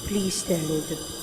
Please stand.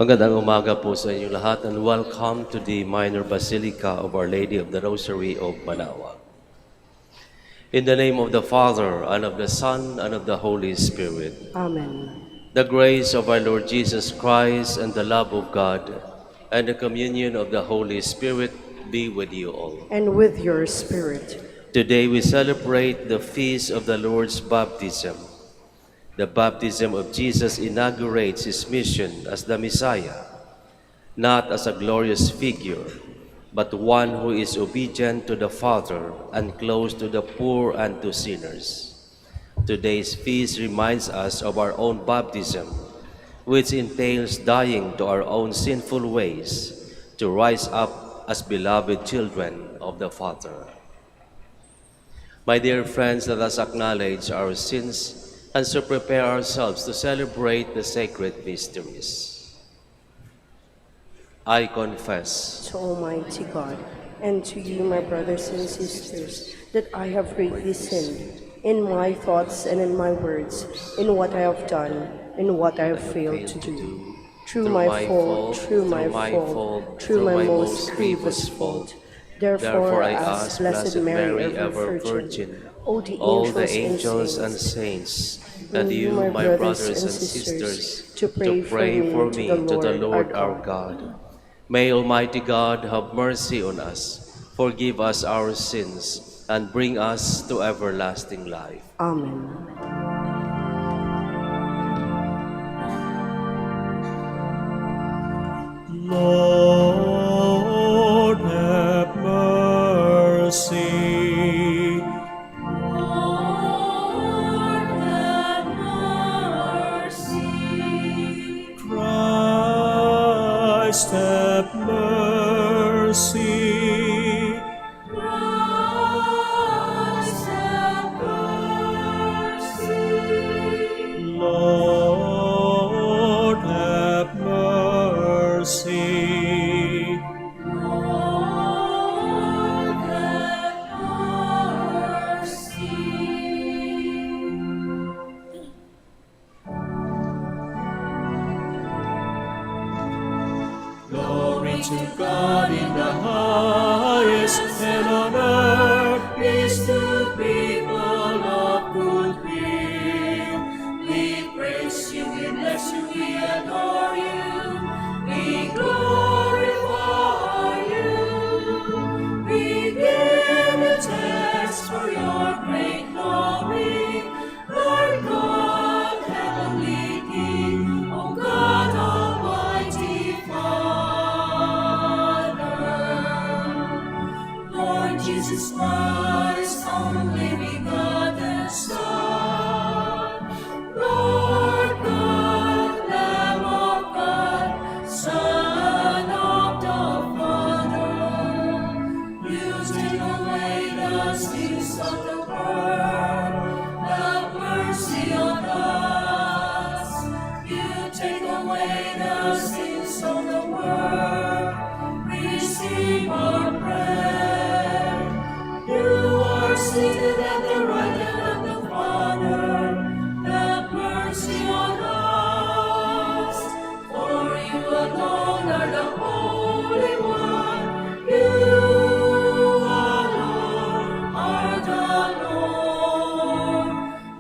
Magandang umaga po sa inyo lahat and welcome to the Minor Basilica of Our Lady of the Rosary of Manaoag. In the name of the Father, and of the Son, and of the Holy Spirit. Amen. The grace of our Lord Jesus Christ and the love of God and the communion of the Holy Spirit be with you all. And with your spirit. Today we celebrate the feast of the Lord's baptism. The baptism of Jesus inaugurates his mission as the Messiah, not as a glorious figure, but one who is obedient to the Father and close to the poor and to sinners. Today's feast reminds us of our own baptism, which entails dying to our own sinful ways to rise up as beloved children of the Father. My dear friends, let us acknowledge our sins and so prepare ourselves to celebrate the sacred mysteries. I confess To Almighty God, and to you, my brothers and sisters, that I have greatly sinned in my thoughts and in my words, in what I have done, in what I have failed to do. Through my fault, through my my most grievous fault. Therefore I ask Blessed Mary, ever Virgin, all the angels and saints, and you, my brothers and sisters, to pray for me to the Lord our God. May Almighty God have mercy on us, forgive us our sins, and bring us to everlasting life. Amen. Lord, have mercy. Lord, have mercy. Christ, have mercy. Christ, have mercy. Lord, have mercy. Lord, have mercy. Glory to God in the highest, and on earth Peace to people of good will. We praise you, we bless you, we adore you. We glorify you. We give you thanks for your great glory. Lord God, heavenly King, O God, Almighty Father. Lord Jesus Christ, only begotten Son, Lord God, Lamb of God, Son of the Father, you take away the sins of the world, have mercy on us. You take away the sins of the world, receive our prayer. You are seated at the right hand of the Father. Have mercy on us. For you alone are the Holy One. You alone are the Lord.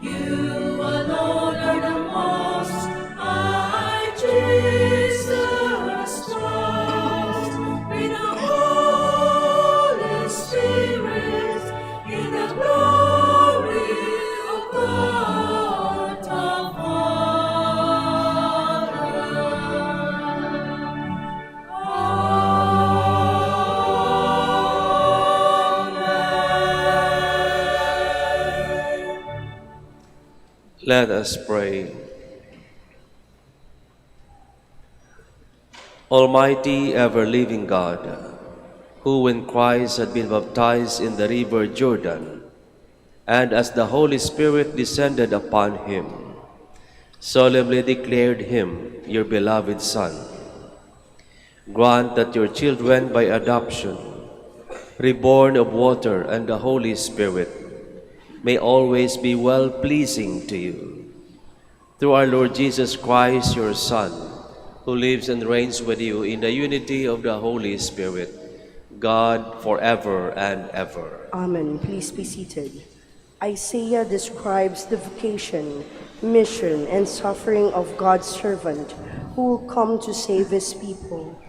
You alone are the Most High Jesus Christ. May the Holy Spirit, in the glory of God the Father. Amen. Let us pray. Almighty, ever-living God, who when Christ had been baptized in the river Jordan, and as the Holy Spirit descended upon him, solemnly declared him your beloved Son, grant that your children by adoption, reborn of water and the Holy Spirit, may always be well-pleasing to you. Through our Lord Jesus Christ, your Son, who lives and reigns with you in the unity of the Holy Spirit, God forever and ever. Amen. Please be seated. Isaiah describes the vocation, mission, and suffering of God's servant who will come to save his people.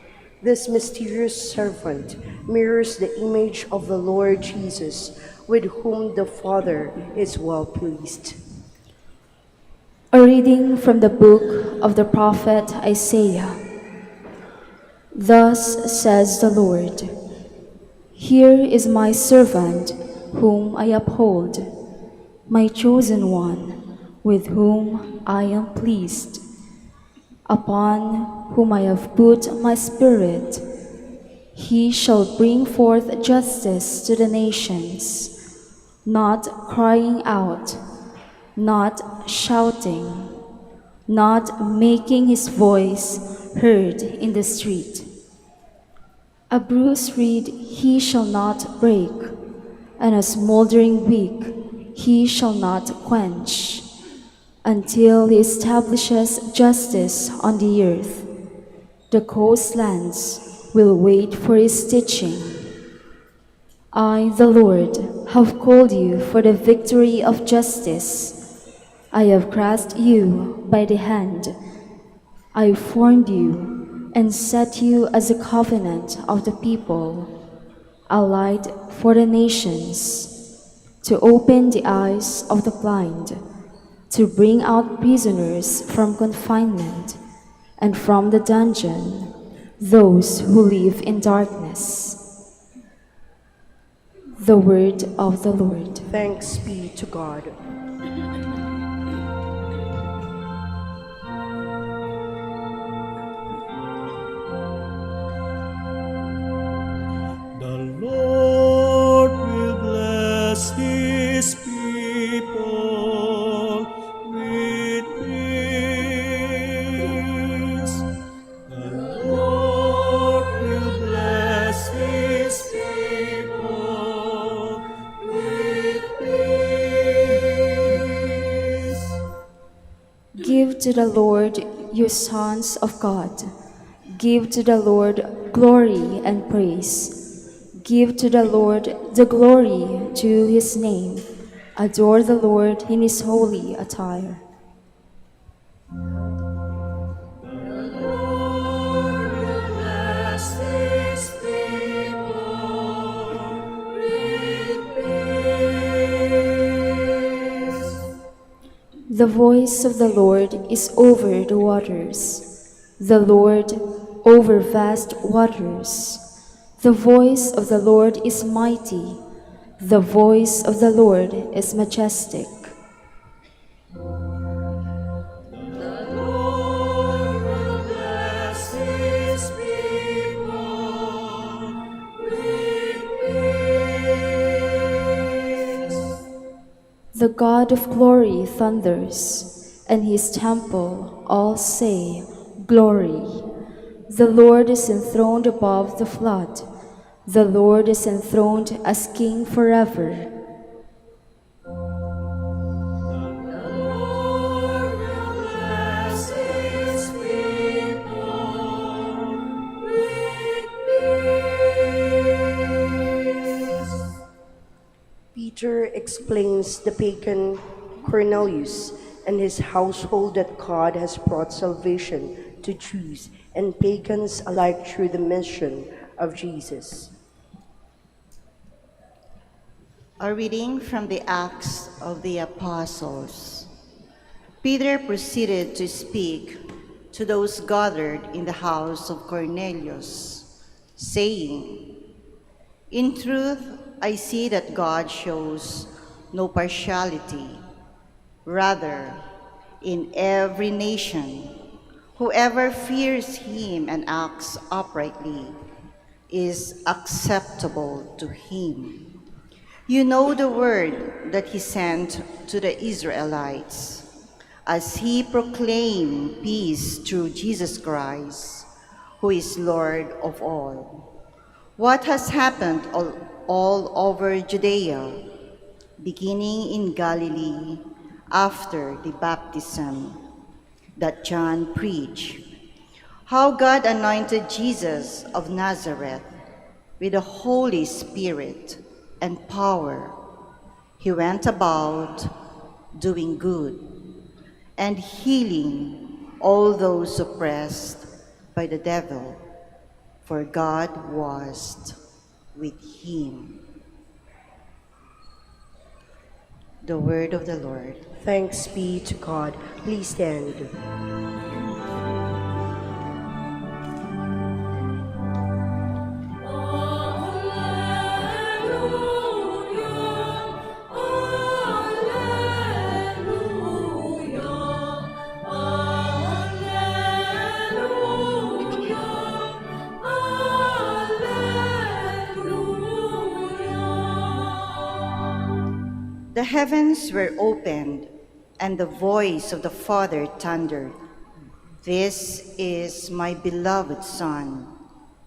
This mysterious servant mirrors the image of the Lord Jesus, with whom the Father is well pleased. A reading from the book of the prophet Isaiah. Thus says the Lord, "Here is my servant whom I uphold, my chosen one, with whom I am pleased, upon whom I have put my spirit. He shall bring forth justice to the nations, not crying out, not shouting, not making his voice heard in the street. A bruised reed he shall not break, and a smoldering wick he shall not quench, until he establishes justice on the earth. The coastlands will wait for his teaching. I, the Lord, have called you for the victory of justice. I have grasped you by the hand. I formed you and set you as a covenant of the people, a light for the nations, to open the eyes of the blind, to bring out prisoners from confinement, and from the dungeon those who live in darkness. The word of the Lord. Thanks be to God. The Lord will bless his people with peace. The Lord will bless his people with peace. Give to the Lord, you sons of God. Give to the Lord glory and praise. Give to the Lord the glory due his name. Adore the Lord in his holy attire. Bless his people with peace. The voice of the Lord is over the waters, the Lord over vast waters. The voice of the Lord is mighty, the voice of the Lord is majestic. Bless his people with peace. The God of glory thunders, and his temple all say, Glory. The Lord is enthroned above the flood. The Lord is enthroned as King forever. Bless his people with peace. Peter explains the pagan Cornelius and his household that God has brought salvation to Jews and pagans alike through the mission of Jesus. A reading from the Acts of the Apostles. Peter proceeded to speak to those gathered in the house of Cornelius, saying, In truth, I see that God shows no partiality. Rather, in every nation, whoever fears him and acts uprightly is acceptable to him. You know the word that he sent to the Israelites, as he proclaimed peace through Jesus Christ, who is Lord of all. What has happened all over Judea, beginning in Galilee after the baptism that John preached, how God anointed Jesus of Nazareth with the Holy Spirit and power. He went about doing good and healing all those oppressed by the devil, for God was with him. The word of the Lord. Thanks be to God. Please stand. The heavens were opened, and the voice of the Father thundered, "This is my beloved Son.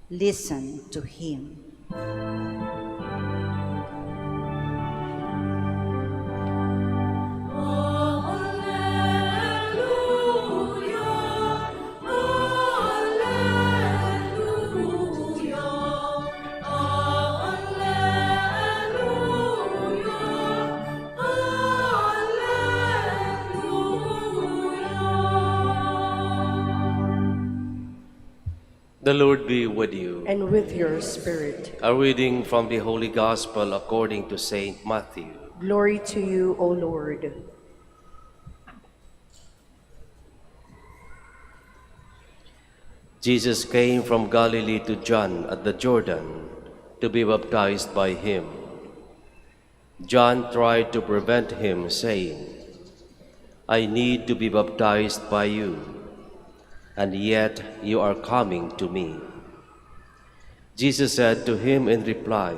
Listen to him." The Lord be with you. And with your spirit. A reading from the Holy Gospel according to Saint Matthew. Glory to you, O Lord. Jesus came from Galilee to John at the Jordan to be baptized by him. John tried to prevent him, saying, "I need to be baptized by you, and yet you are coming to me." Jesus said to him in reply,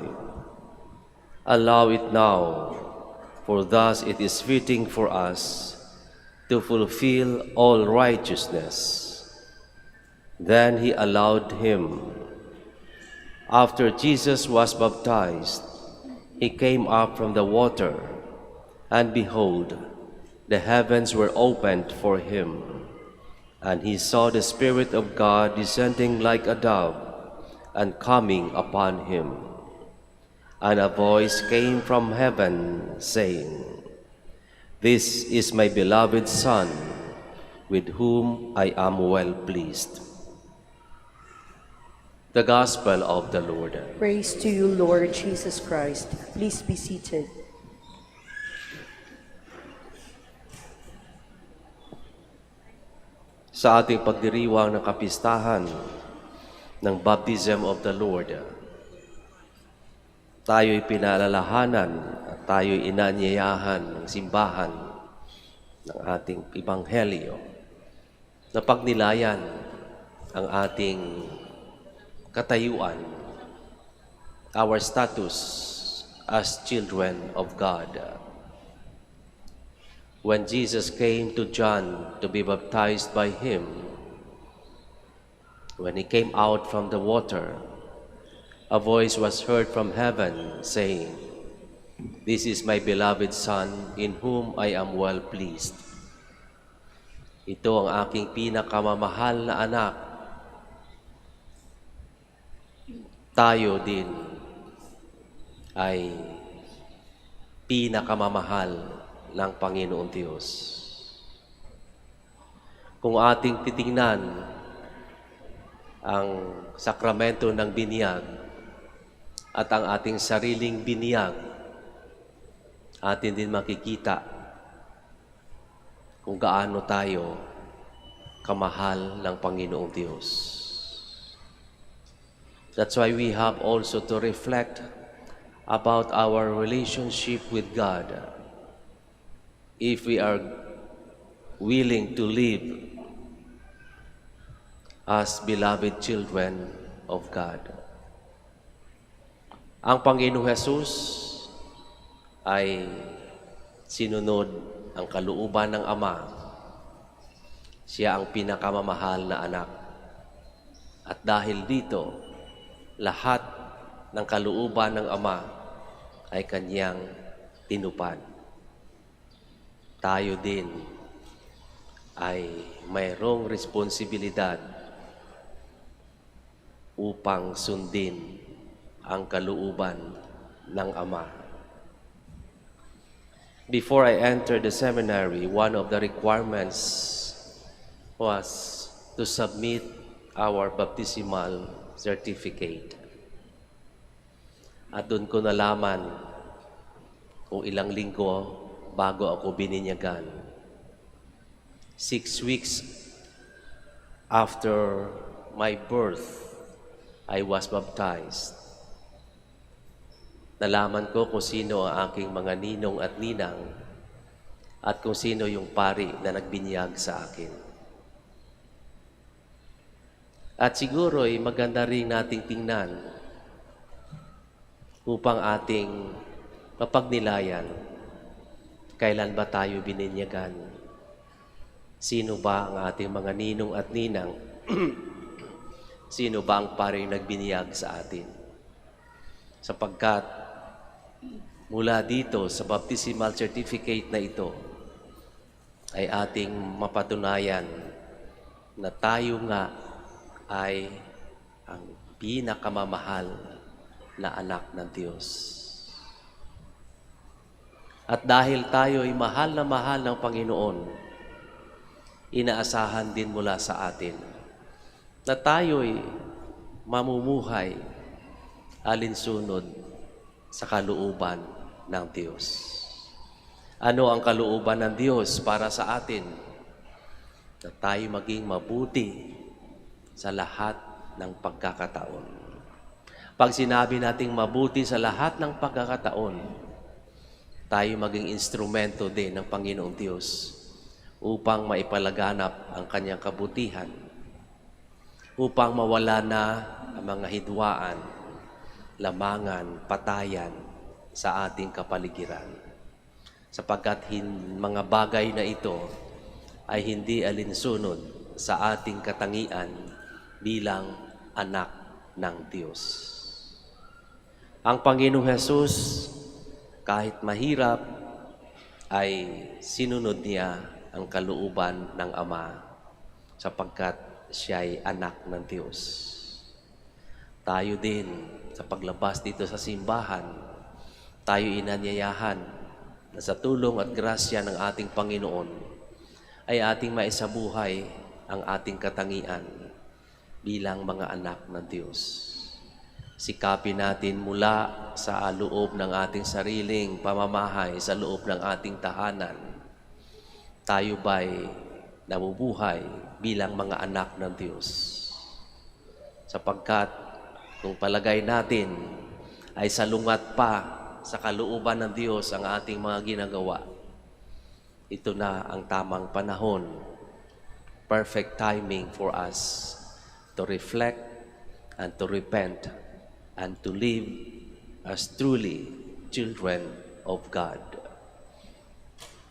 "Allow it now, for thus it is fitting for us to fulfill all righteousness." Then he allowed him. After Jesus was baptized, he came up from the water, and behold, the heavens were opened for him, and he saw the Spirit of God descending like a dove and coming upon him. And a voice came from heaven, saying, "This is my beloved Son, with whom I am well pleased." The Gospel of the Lord. Praise to you, Lord Jesus Christ. Please be seated. Sa ating pagdiriwang ng kapistahan ng Baptism of the Lord, tayo'y pinalalahanan at tayo'y inanyayahan ng simbahan ng ating Ebanghelyo na pagnilayan ang ating katayuan, our status as children of God. When Jesus came to John to be baptized by him, when he came out from the water, a voice was heard from heaven saying, "This is my beloved Son, in whom I am well pleased." Ito ang aking pinakamamahal na anak. Tayo din ay pinakamamahal ng Panginoon Diyos. Kung ating titingnan ang sakramento ng binyag at ang ating sariling binyag, atin din makikita kung gaano tayo kamahal ng Panginoong Diyos. That's why we have also to reflect about our relationship with God. If we are willing to live as beloved children of God. Ang Panginoong Jesus ay sinunod ang kalooban ng Ama. Siya ang pinakamamahal na anak. At dahil dito, lahat ng kalooban ng Ama ay kanyang tinupad. Tayo din ay mayroong responsibilidad upang sundin ang kalooban ng Ama. Before I entered the seminary, one of the requirements was to submit our baptismal certificate. At doon ko nalaman kung ilang linggo bago ako bininyagan. 6 weeks after my birth, I was baptized. Nalaman ko kung sino ang aking mga ninong at ninang at kung sino yung pari na nagbinyag sa akin. At siguro ay maganda rin nating tingnan upang ating mapagnilayan Kailan ba tayo bininyagan? Sino ba ang ating mga ninong at ninang? Sino ba ang paring nagbiniyag sa atin? Sapagkat mula dito sa baptismal certificate na ito ay ating mapatunayan na tayo nga ay ang pinakamamahal na anak ng Diyos. At dahil tayo ay mahal na mahal ng Panginoon, inaasahan din mula sa atin na tayo'y mamumuhay alinsunod sa kalooban ng Diyos. Ano ang kalooban ng Diyos para sa atin? Na tayo maging mabuti sa lahat ng pagkakataon. Pag sinabi nating mabuti sa lahat ng pagkakataon, tayo maging instrumento din ng Panginoong Diyos upang maipalaganap ang kanyang kabutihan, upang mawala na ang mga hidwaan, lamangan, patayan sa ating kapaligiran. Sapagkat mga bagay na ito ay hindi alinsunod sa ating katangian bilang anak ng Diyos. Ang Panginoong Hesus, kahit mahirap, ay sinunod niya ang kalooban ng Ama sapagkat siya ay anak ng Diyos. Tayo din, sa paglabas dito sa simbahan, tayo inanyayahan na sa tulong at grasya ng ating Panginoon ay ating maisabuhay ang ating katangian bilang mga anak ng Diyos. Sikapin natin mula sa loob ng ating sariling pamamahay, sa loob ng ating tahanan, tayo ba'y nabubuhay bilang mga anak ng Diyos? Sapagkat kung palagay natin ay salungat pa sa kalooban ng Diyos ang ating mga ginagawa, ito na ang tamang panahon, perfect timing for us to reflect and to repent and to live as truly children of God.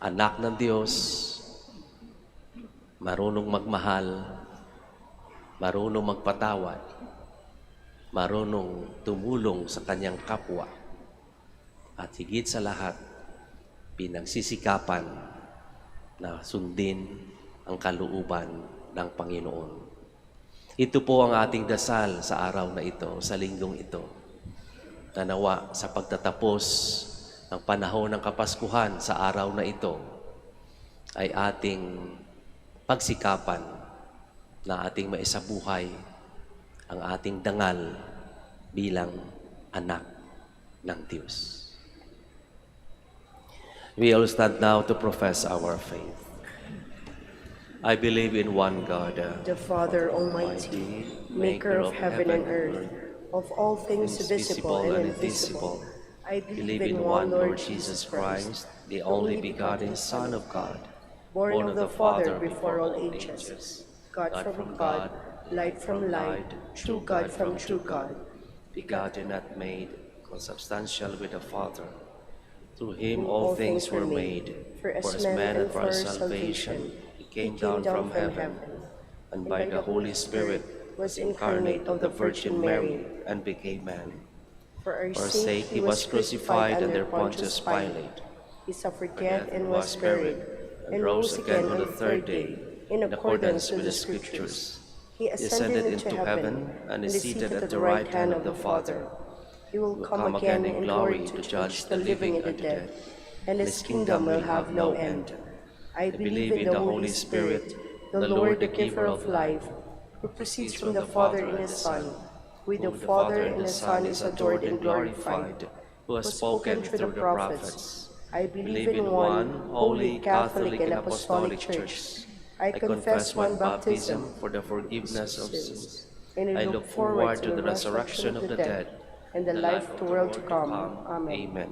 Anak ng Diyos, marunong magmahal, marunong magpatawad, marunong tumulong sa kanyang kapwa, at higit sa lahat, pinagsisikapan na sundin ang kalooban ng Panginoon. Ito po ang ating dasal sa araw na ito, sa linggong ito. Nawa sa pagtatapos ng panahon ng Kapaskuhan sa araw na ito, ay ating pagsikapan na ating maisabuhay ang ating dangal bilang anak ng Diyos. We all stand now to profess our faith. I believe in one God, the Father Almighty, maker of heaven and earth, of all things visible and invisible. I believe in one Lord Jesus Christ, the only begotten Son of God, born of the Father before all ages, God from God, light from light, true God from true God, begotten, not made, consubstantial with the Father. Through him all things were made, for as man and for our salvation, he came down from heaven, and by the Holy Spirit was incarnate of the Virgin Mary, and became man. For our For our sake he was crucified under Pontius Pilate. He suffered death and was buried, and rose again on the third day, in accordance with the Scriptures. He ascended into heaven, and is seated at the right hand of the Father. He will come again in glory to judge the living and the dead, and his kingdom will have no end. I believe in the Holy Spirit, the Lord, the giver of life, who proceeds from the Father in his Son. With the Father and the Son is adored and glorified, who has spoken through the prophets. I believe in one holy, Catholic, and Apostolic Church. I confess one baptism for the forgiveness of sins, and I look forward to the resurrection of the dead and the life of the world to come. Amen. Amen.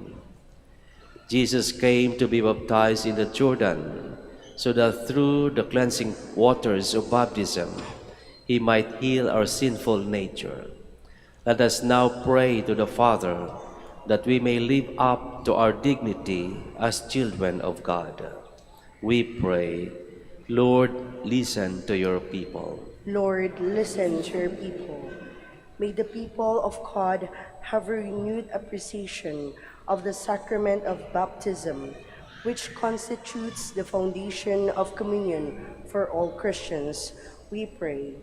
Jesus came to be baptized in the Jordan, so that through the cleansing waters of baptism, he might heal our sinful nature. Let us now pray to the Father, that we may live up to our dignity as children of God. We pray, Lord, listen to your people. Lord, listen to your people. May the people of God have a renewed appreciation of the sacrament of baptism, which constitutes the foundation of communion for all Christians. We pray.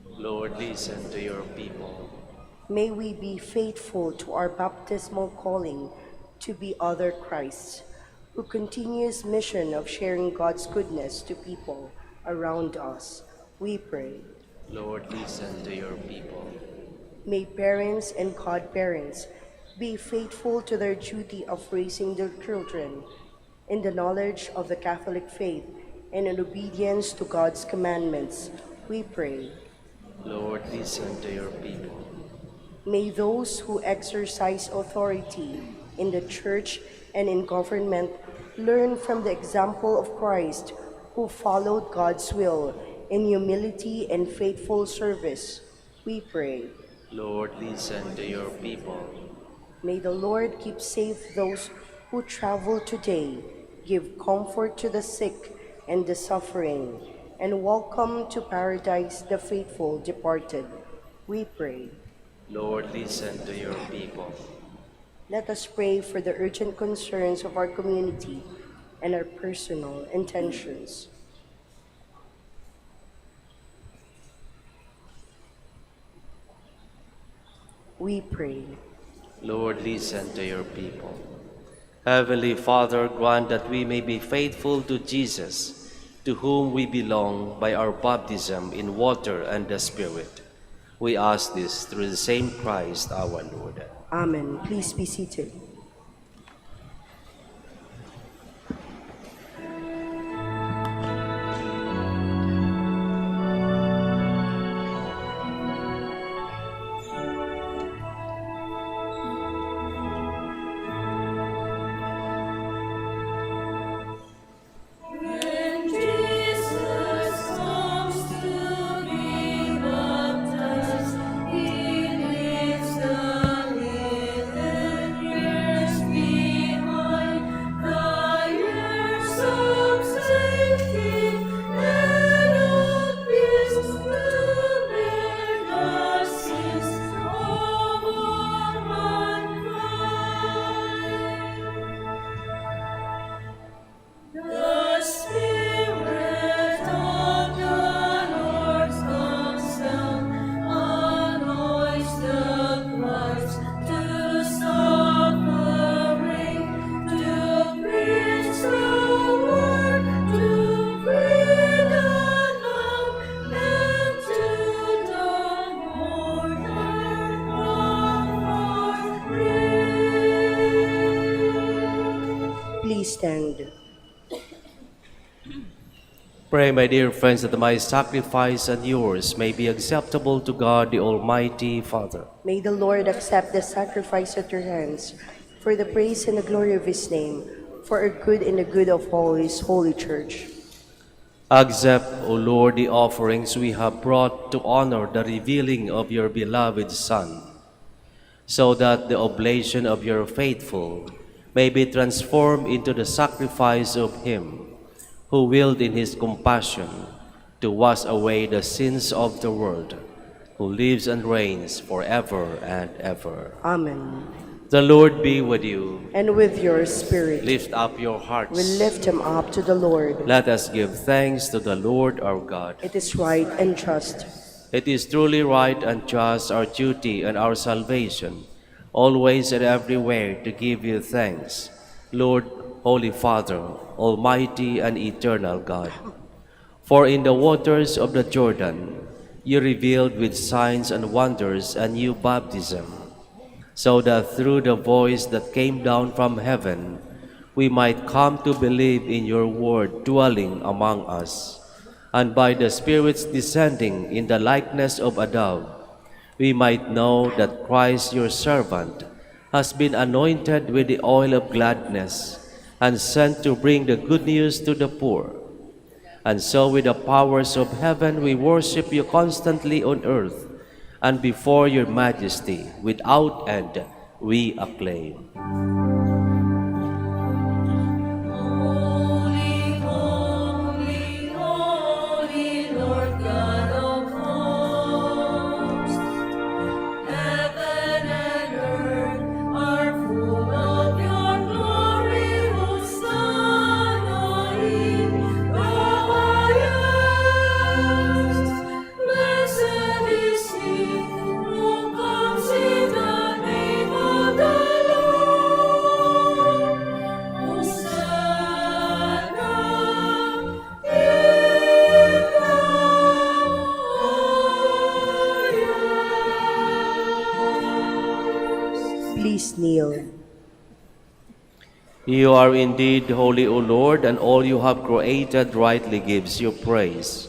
Lord, listen to your people. May we be faithful to our baptismal calling to be other Christs, who continues mission of sharing God's goodness to people around us. We pray. Lord, listen to your people. May parents and godparents be faithful to their duty of raising their children in the knowledge of the Catholic faith and in obedience to God's commandments. We pray. Lord, listen to your people. May those who exercise authority in the Church and in government learn from the example of Christ, who followed God's will in humility and faithful service. We pray. Lord, listen to your people. May the Lord keep safe those who travel today, give comfort to the sick and the suffering, and welcome to paradise the faithful departed. We pray. Lord, listen to your people. Let us pray for the urgent concerns of our community and our personal intentions. We pray. Lord, listen to your people. Heavenly Father, grant that we may be faithful to Jesus, to whom we belong by our baptism in water and the Spirit. We ask this through the same Christ our Lord. Amen. Please be seated. When Jesus comes to be baptized, He leaves the hidden years behind, the years of safety and of peace, to bear the sins of all mankind. The Spirit of the Lord comes down, anoints the Christ to suffering, to preach the word, to free the bound, and to the mourner comfort bring. Please stand. Pray, my dear friends, that my sacrifice and yours may be acceptable to God, the Almighty Father. May the Lord accept the sacrifice at your hands for the praise and the glory of his name, for our good and the good of all his holy church. Accept, O Lord, the offerings we have brought to honor the revealing of your beloved Son, so that the oblation of your faithful may be transformed into the sacrifice of him who willed in his compassion to wash away the sins of the world, who lives and reigns forever and ever. Amen. The Lord be with you. And with your spirit, Lift up your hearts. we lift him up to the Lord. Let us give thanks to the Lord our God. It is right and just. It is truly right and just, our duty and our salvation, always and everywhere to give you thanks, Lord, Holy Father, Almighty and eternal God. For in the waters of the Jordan, you revealed with signs and wonders a new baptism, so that through the voice that came down from heaven, we might come to believe in your word dwelling among us, and by the Spirit's descending in the likeness of a dove, we might know that Christ your servant has been anointed with the oil of gladness and sent to bring the good news to the poor. And so with the powers of heaven we worship you constantly on earth, and before your majesty without end we acclaim. Holy, holy, holy, Lord God of hosts. Heaven and earth are full of your glory, Hosanna in the highest. Blessed is he who comes in the name of the Lord. Hosanna in the highest. Please kneel. You are indeed holy, O Lord, and all you have created rightly gives you praise.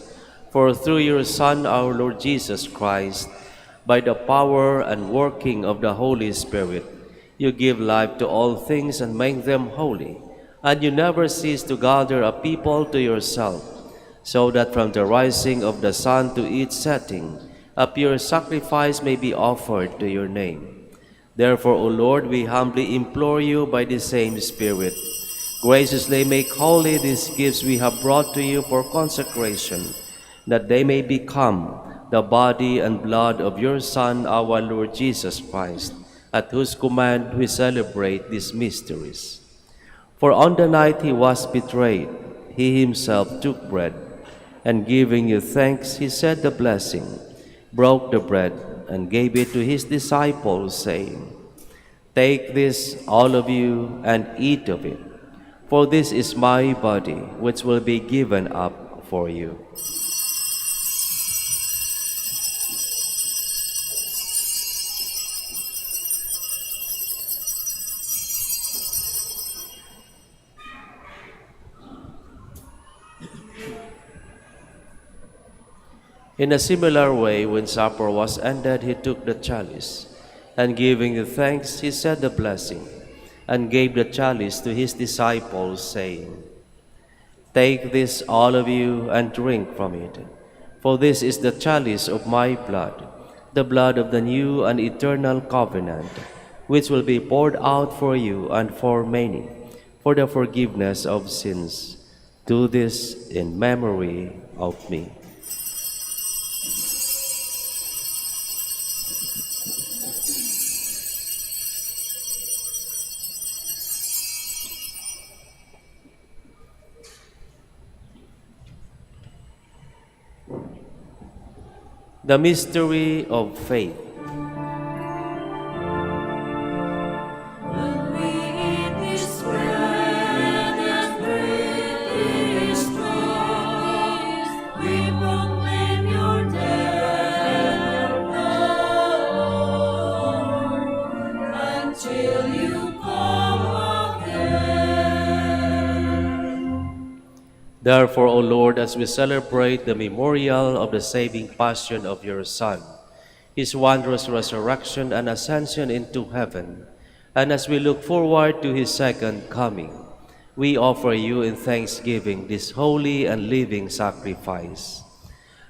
For through your Son, our Lord Jesus Christ, by the power and working of the Holy Spirit, you give life to all things and make them holy, and you never cease to gather a people to yourself, so that from the rising of the sun to its setting, a pure sacrifice may be offered to your name. Therefore, O Lord, we humbly implore you by the same Spirit, graciously make holy these gifts we have brought to you for consecration, that they may become the body and blood of your Son, our Lord Jesus Christ, at whose command we celebrate these mysteries. For on the night he was betrayed, he himself took bread, and giving you thanks, he said the blessing, broke the bread, and gave it to his disciples, saying, "Take this, all of you, and eat of it, for this is my body, which will be given up for you." In a similar way, when supper was ended, he took the chalice, and giving you thanks, he said the blessing, and gave the chalice to his disciples, saying, "Take this, all of you, and drink from it, for this is the chalice of my blood, the blood of the new and eternal covenant, which will be poured out for you and for many, for the forgiveness of sins. Do this in memory of me." The mystery of faith. When we eat this bread and drink this cup, we proclaim your death, Lord, until you come again. Therefore, O Lord, as we celebrate the memorial of the saving passion of your Son, his wondrous resurrection and ascension into heaven, and as we look forward to his second coming, we offer you in thanksgiving this holy and living sacrifice.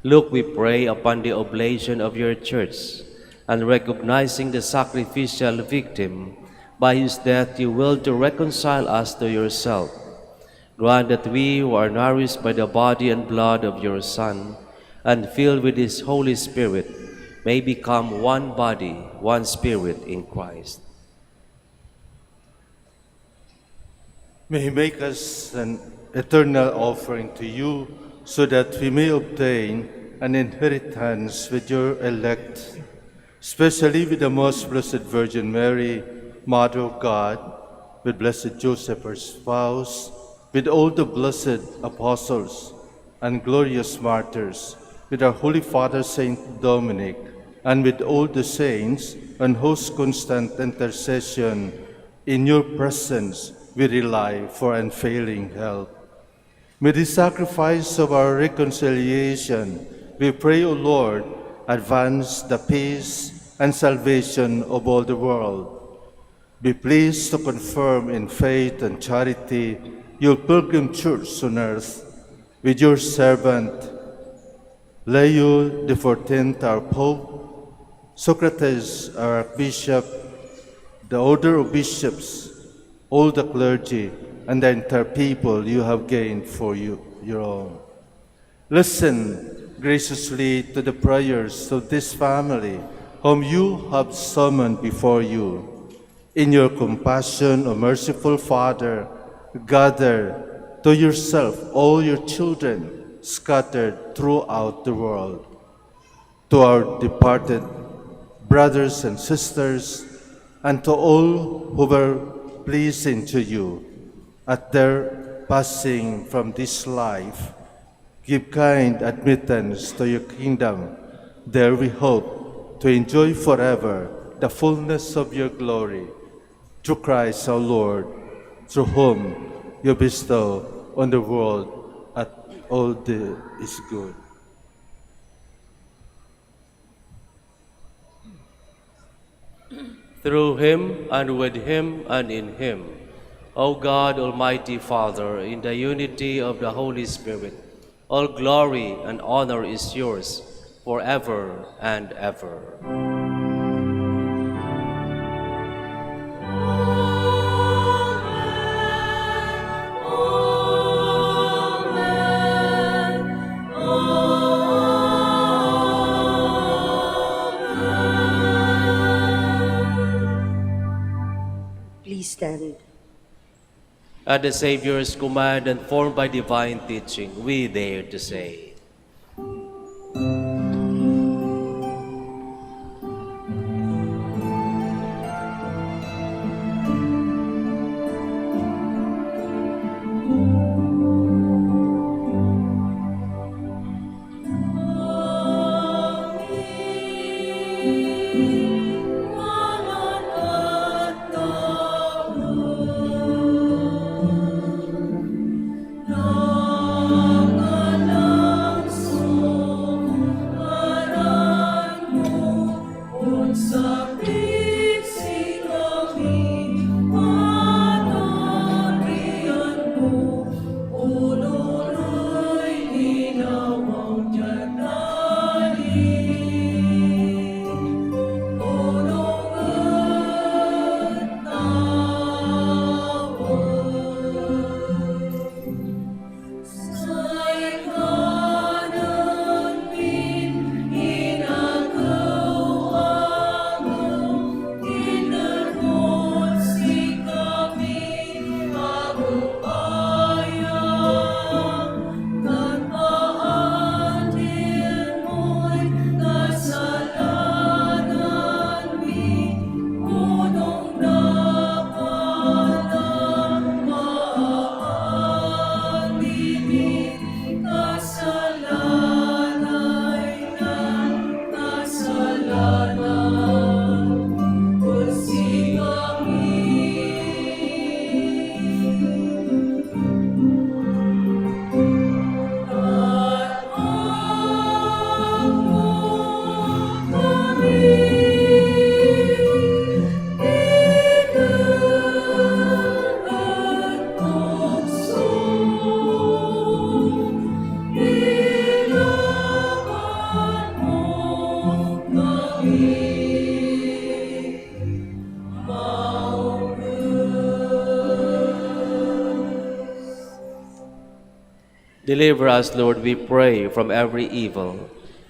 Look, we pray, upon the oblation of your church, and recognizing the sacrificial victim, by whose death you will to reconcile us to yourself. Grant that we who are nourished by the body and blood of your Son, and filled with his Holy Spirit, may become one body, one spirit in Christ. May he make us an eternal offering to you, so that we may obtain an inheritance with your elect, especially with the most blessed Virgin Mary, Mother of God, with blessed Joseph, her spouse, with all the blessed apostles and glorious martyrs, with our Holy Father Saint Dominic, and with all the saints, and whose constant intercession in your presence we rely for unfailing help. May the sacrifice of our reconciliation, we pray, O Lord, advance the peace and salvation of all the world. Be pleased to confirm in faith and charity your pilgrim church on earth, with your servant Leo XIV, our Pope, Socrates, our Bishop, the order of bishops, all the clergy, and the entire people you have gained for your own. Listen graciously to the prayers of this family, whom you have summoned before you. In your compassion, O merciful Father, gather to yourself all your children scattered throughout the world. To our departed brothers and sisters, and to all who were pleasing to you at their passing from this life, give kind admittance to your kingdom. There we hope to enjoy forever the fullness of your glory. Through Christ our Lord, through whom you bestow on the world at all that is good. Through him, and with him, and in him, O God, Almighty Father, in the unity of the Holy Spirit, all glory and honor is yours forever and ever. Please stand. At the Savior's command and formed by divine teaching, we dare to say, deliver us, Lord, we pray, from every evil.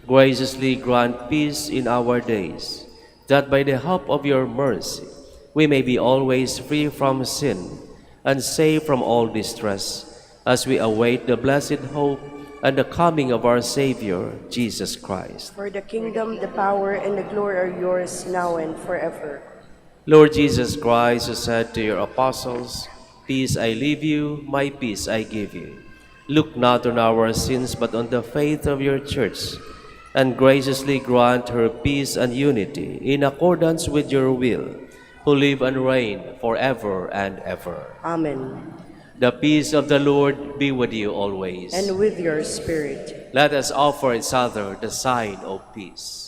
Graciously grant peace in our days, that by the help of your mercy we may be always free from sin and safe from all distress, as we await the blessed hope and the coming of our Savior, Jesus Christ. For the kingdom, the power, and the glory are yours now and forever. Lord Jesus Christ, who said to your apostles, "Peace I leave you, my peace I give you," look not on our sins, but on the faith of your church, and graciously grant her peace and unity in accordance with your will, who live and reign forever and ever. Amen. The peace of the Lord be with you always. And with your spirit. Let us offer each other the sign of peace.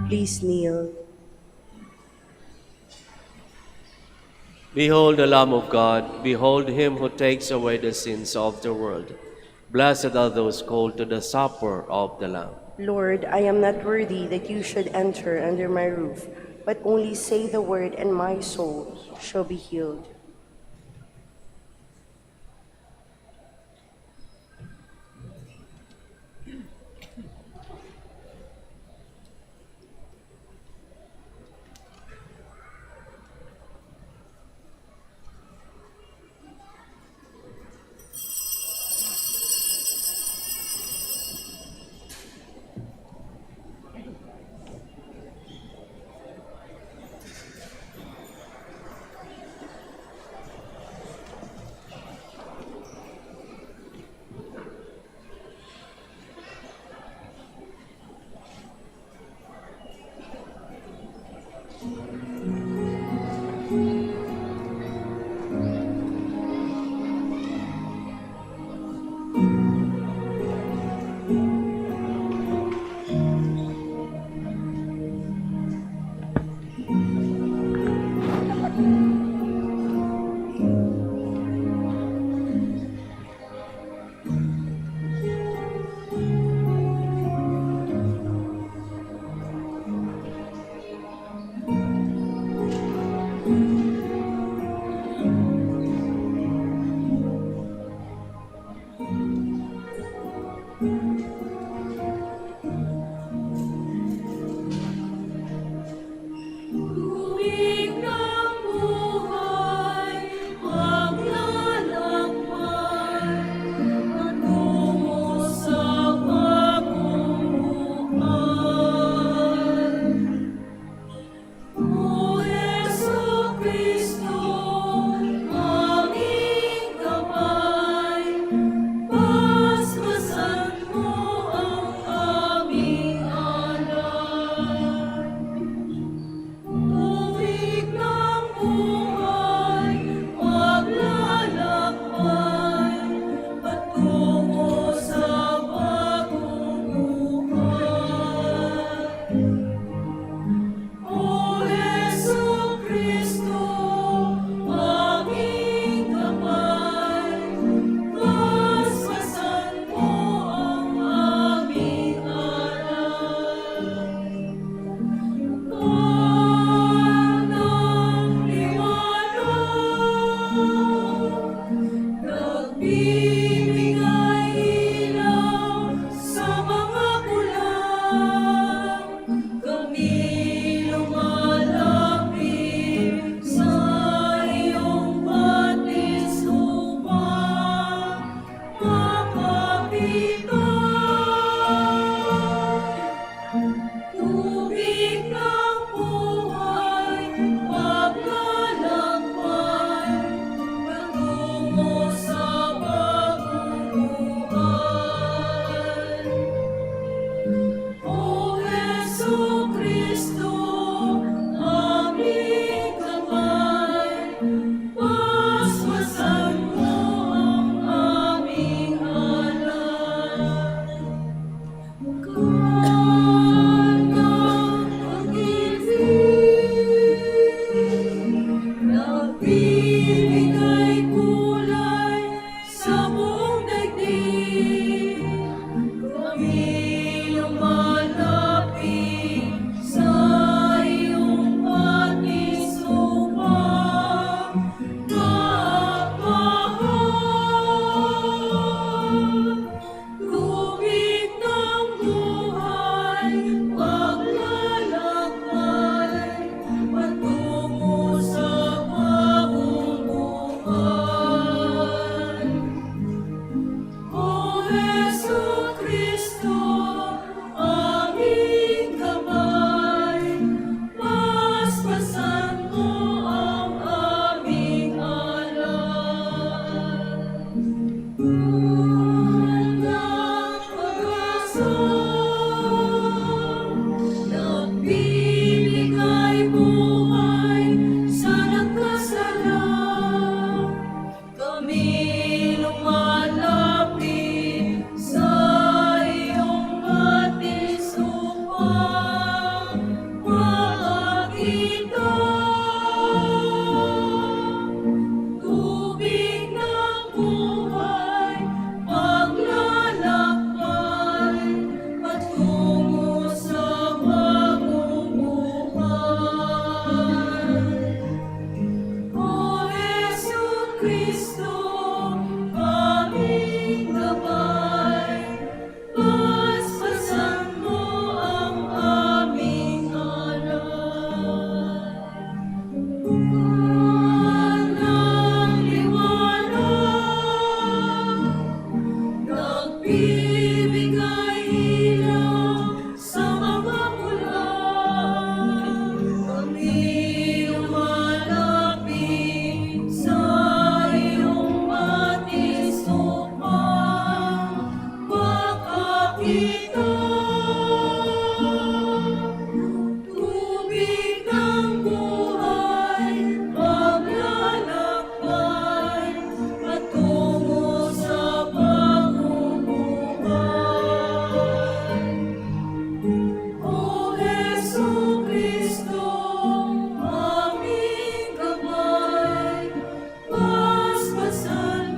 Please kneel. Behold the Lamb of God, behold him who takes away the sins of the world. Blessed are those called to the supper of the Lamb. Lord, I am not worthy that you should enter under my roof, but only say the word and my soul shall be healed.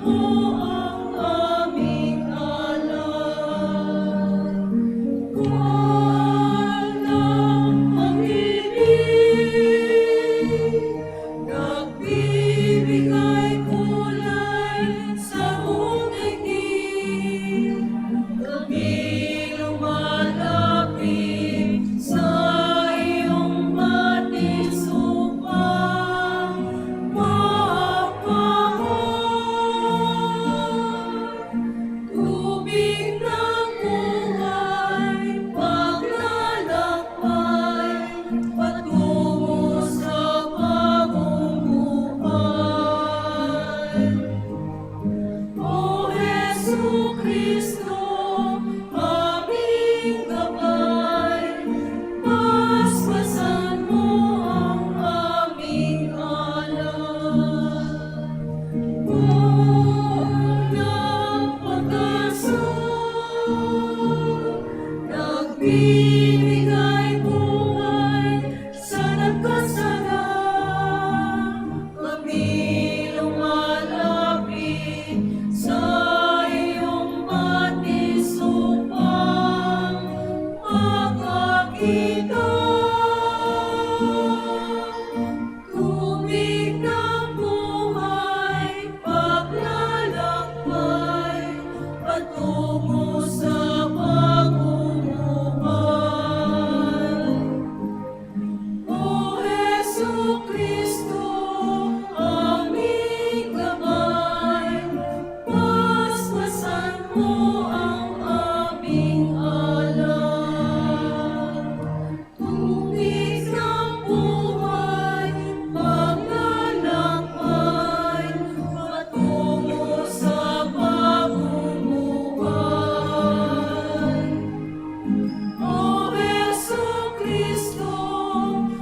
mo ang aming alay. Buwan ng pag-ibig, nagbibigay kulay sa buong daigdig. Kami lumalapit sa iyong batis upang mapahon. Tubig ng buhay, paglalakbay, patungo sa bagong buhay. O Jesucristo, aming gabay, paspasan mo ang aming alay. Buong ng pag-asa, nagbibigay buhay sa nagkasala. Kami lumalapit sa iyong batis upang makakita. Tubig ng buhay, paglalakbay, patungo sa bagong buhay. O Jesucristo, aming gabay, paspasan mo ang aming alay. Tubig ng buhay, paglalakbay, patungo sa bagong buhay. O Jesucristo,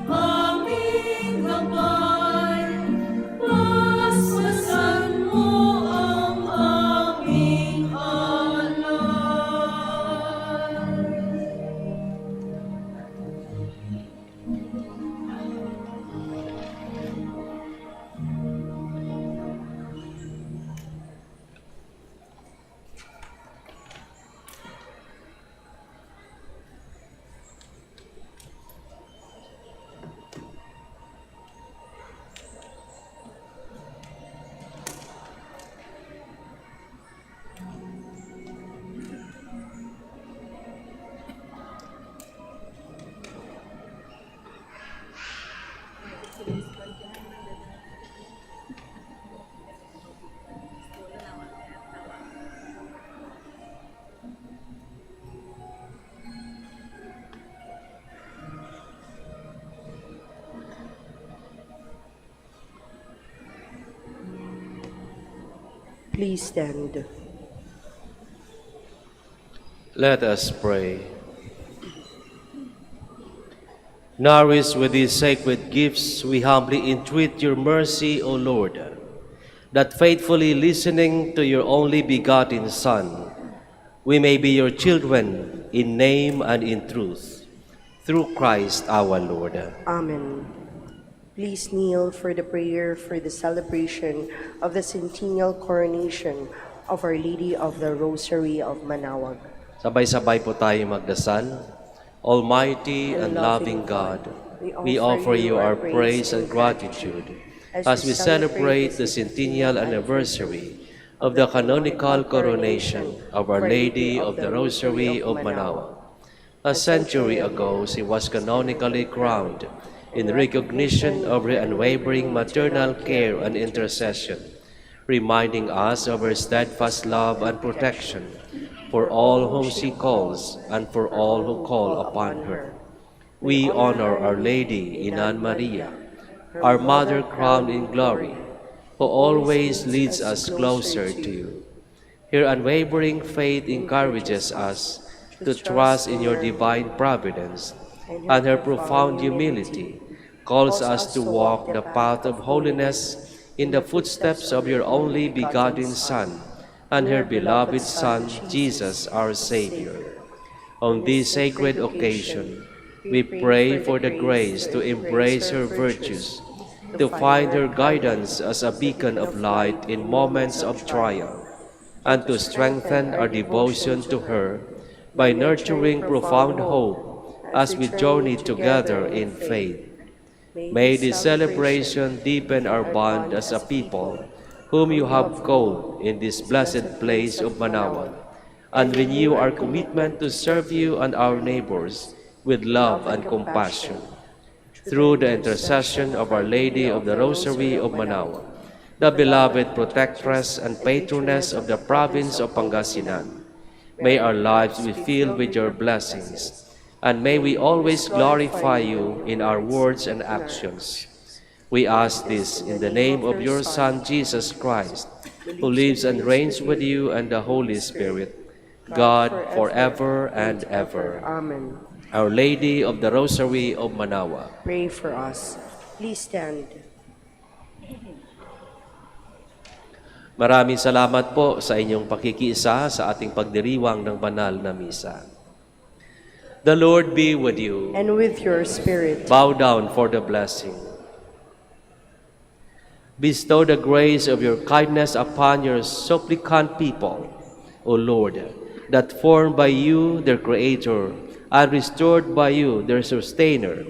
aming gabay, paspasan mo ang aming alay. Please stand. Let us pray. Nourished with these sacred gifts, we humbly entreat your mercy, O Lord, that faithfully listening to your only begotten Son, we may be your children in name and in truth, through Christ our Lord. Amen. Please kneel for the prayer for the celebration of the centennial coronation of Our Lady of the Rosary of Manaoag. Sabay-sabay po tayo magdasal. Almighty and loving God, we offer you our praise and gratitude as we celebrate the centennial anniversary of the canonical coronation of Our Lady of the Rosary of Manaoag. A century ago, she was canonically crowned in recognition of her unwavering maternal care and intercession, reminding us of her steadfast love and protection for all whom she calls and for all who call upon her. We honor Our Lady Inan Maria, our Mother crowned in glory, who always leads us closer to you. Her unwavering faith encourages us to trust in your divine providence, and her profound humility calls us to walk the path of holiness in the footsteps of your only begotten Son and her beloved Son, Jesus our Savior. On this sacred occasion, we pray for the grace to embrace her virtues to find her guidance as a beacon of light in moments of trial, and to strengthen our devotion to her by nurturing profound hope as we journey together in faith. May this celebration deepen our bond as a people whom you have called in this blessed place of Manaoag, and renew our commitment to serve you and our neighbors with love and compassion. Through the intercession of Our Lady of the Rosary of Manaoag, the beloved protectress and patroness of the province of Pangasinan, may our lives be filled with your blessings, and may we always glorify you in our words and actions. We ask this in the name of your Son, Jesus Christ, who lives and reigns with you and the Holy Spirit, God, forever and ever. Amen. Our Lady of the Rosary of Manaoag, Pray for us. Please stand. maraming salamat po sa inyong pakikiisa sa ating pagdiriwang ng banal na misa. The Lord be with you. And with your spirit. Bow down for the blessing. Bestow the grace of your kindness upon your supplicant people, O Lord, that formed by you their Creator and restored by you their Sustainer,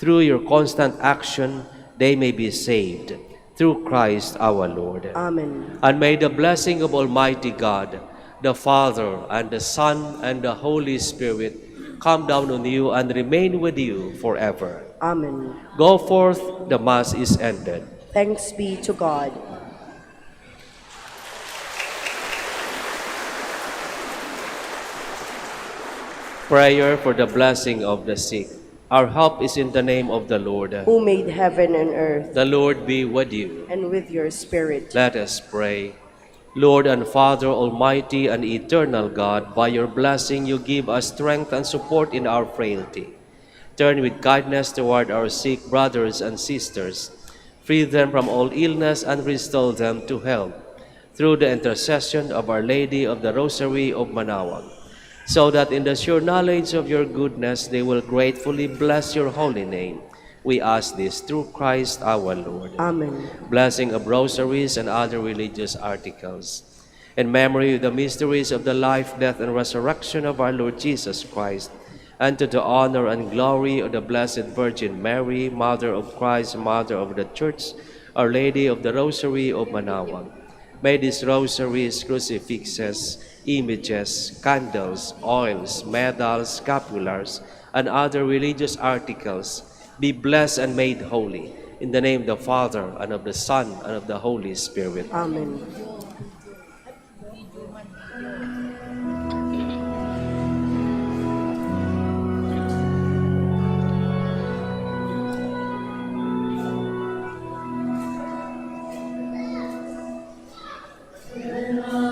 through your constant action they may be saved, through Christ our Lord. Amen. And may the blessing of Almighty God, the Father, and the Son, and the Holy Spirit come down on you and remain with you forever. Amen. Go forth, the Mass is ended. Thanks be to God. Prayer for the blessing of the sick. Our help is in the name of the Lord. Who made heaven and earth, The Lord be with you. and with your spirit. Let us pray. Lord and Father, Almighty and eternal God, by your blessing you give us strength and support in our frailty. Turn with kindness toward our sick brothers and sisters. Free them from all illness and restore them to health, through the intercession of Our Lady of the Rosary of Manaoag, so that in the sure knowledge of your goodness they will gratefully bless your holy name. We ask this through Christ our Lord. Amen. Blessing of rosaries and other religious articles. In memory of the mysteries of the life, death, and resurrection of our Lord Jesus Christ, and to the honor and glory of the Blessed Virgin Mary, Mother of Christ, Mother of the Church, Our Lady of the Rosary of Manaoag. May these rosaries, crucifixes, images, candles, oils, medals, scapulars, and other religious articles be blessed and made holy. In the name of the Father, and of the Son, and of the Holy Spirit. Amen. When